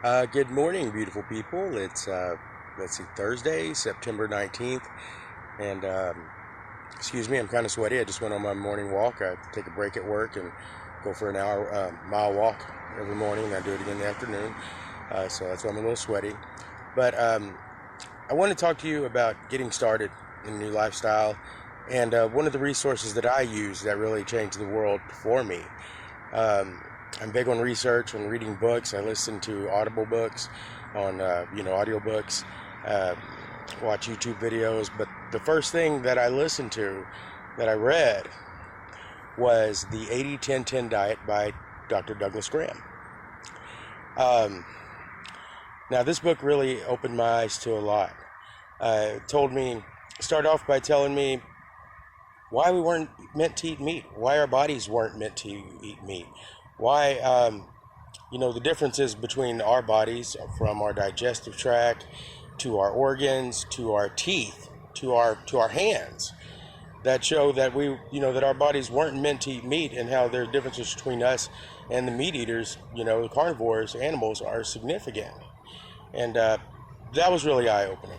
Good morning, beautiful people. It's let's see, Thursday, September 19th, and excuse me, I'm kind of sweaty. I just went on my morning walk. I take a break at work and go for an hour mile walk every morning. And I do it again in the afternoon, so that's why I'm a little sweaty. But I want to talk to you about getting started in a new lifestyle, and one of the resources that I use that really changed the world for me. Um, I'm big on research, on reading books. I listen to Audible books, on audiobooks, uh, watch YouTube videos. But the first thing that I listened to, that I read, was the 80-10-10 diet by Dr. Douglas Graham. Um, Now, this book really opened my eyes to a lot. It started off by telling me why we weren't meant to eat meat, why our bodies weren't meant to eat meat, why the differences between our bodies, from our digestive tract to our organs to our teeth to our hands, that show that that our bodies weren't meant to eat meat, and how there are differences between us and the meat eaters, the carnivores, animals, are significant. And that was really eye-opening.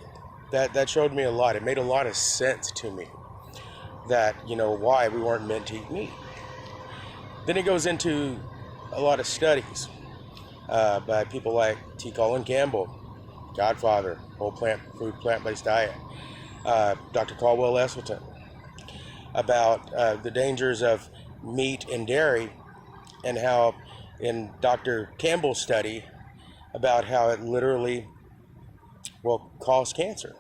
That showed me a lot. It made a lot of sense to me that why we weren't meant to eat meat. Then it goes into a lot of studies by people like T. Colin Campbell, Godfather, whole plant-based diet, Dr. Caldwell Esselstyn, about the dangers of meat and dairy, and how in Dr. Campbell's study about how it literally will cause cancer.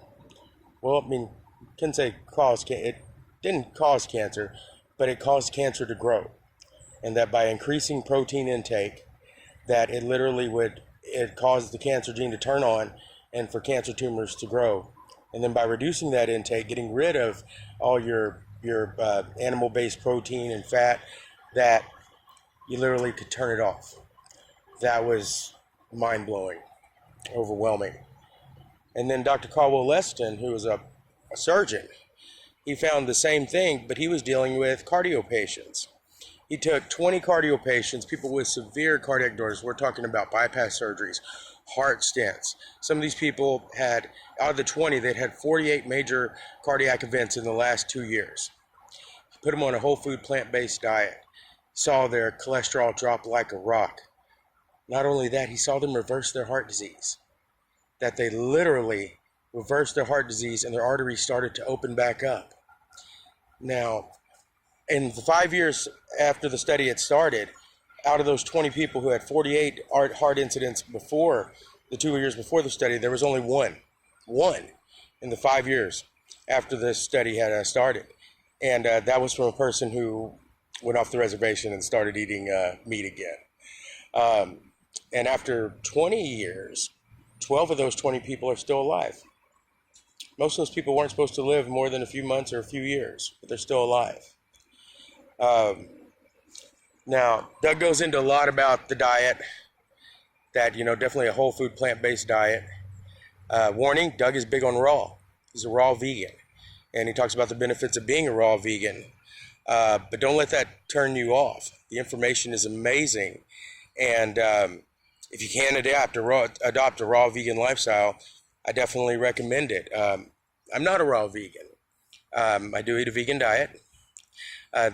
Well, I mean, couldn't say it didn't cause cancer, but it caused cancer to grow, and that by increasing protein intake, that it caused the cancer gene to turn on and for cancer tumors to grow. And then by reducing that intake, getting rid of all your animal-based protein and fat, that you literally could turn it off. That was mind-blowing, overwhelming. And then Dr. Caldwell Esselstyn, who was a surgeon, he found the same thing, but he was dealing with cardio patients. He took 20 cardio patients, people with severe cardiac disorders. We're talking about bypass surgeries, heart stents. Some of these people had, out of the 20, they'd had 48 major cardiac events in the last 2 years. He put them on a whole food plant-based diet, saw their cholesterol drop like a rock. Not only that, he saw them reverse their heart disease. That they literally reversed their heart disease and their arteries started to open back up. Now, in the 5 years after the study had started, out of those 20 people who had 48 heart incidents before the 2 years before the study, there was only one in the 5 years after the study had started. And that was from a person who went off the reservation and started eating meat again. And after 20 years, 12 of those 20 people are still alive. Most of those people weren't supposed to live more than a few months or a few years, but they're still alive. Now, Doug goes into a lot about the diet, that, definitely a whole food plant-based diet. Warning, Doug is big on raw. He's a raw vegan. And he talks about the benefits of being a raw vegan. But don't let that turn you off. The information is amazing. And if you can adopt a raw vegan lifestyle, I definitely recommend it. I'm not a raw vegan. I do eat a vegan diet.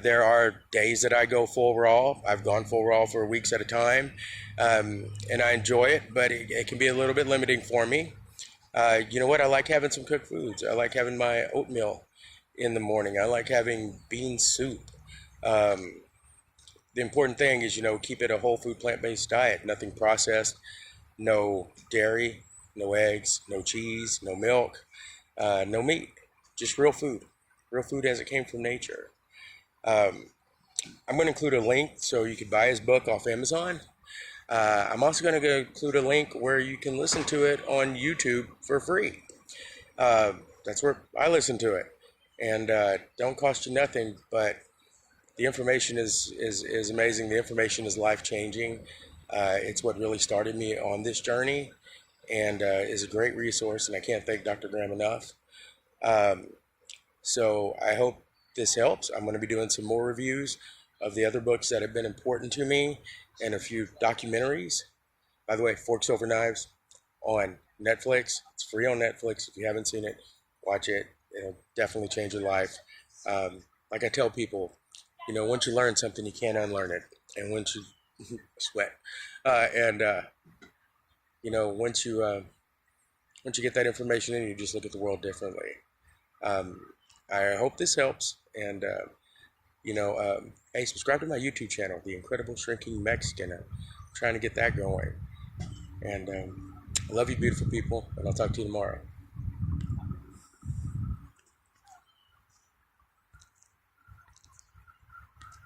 There are days that I go full raw. I've gone full raw for weeks at a time, and I enjoy it, but it can be a little bit limiting for me. You know what? I like having some cooked foods. I like having my oatmeal in the morning. I like having bean soup. The important thing is, keep it a whole food plant-based diet. Nothing processed, no dairy, no eggs, no cheese, no milk, no meat. Just real food as it came from nature. I'm going to include a link so you could buy his book off Amazon. I'm also going to include a link where you can listen to it on YouTube for free. That's where I listen to it, and don't cost you nothing, but the information is amazing. The information is life-changing. It's what really started me on this journey, and is a great resource, and I can't thank Dr. Graham enough. So I hope this helps. I'm going to be doing some more reviews of the other books that have been important to me, and a few documentaries. By the way, Forks Over Knives on Netflix. It's free on Netflix. If you haven't seen it, watch it. It'll definitely change your life. Like I tell people, once you learn something, you can't unlearn it. And once you sweat, and once you get that information in, you just look at the world differently. Um, I hope this helps. And hey, subscribe to my YouTube channel, The Incredible Shrinking Mexican. I'm trying to get that going. And I love you, beautiful people. And I'll talk to you tomorrow.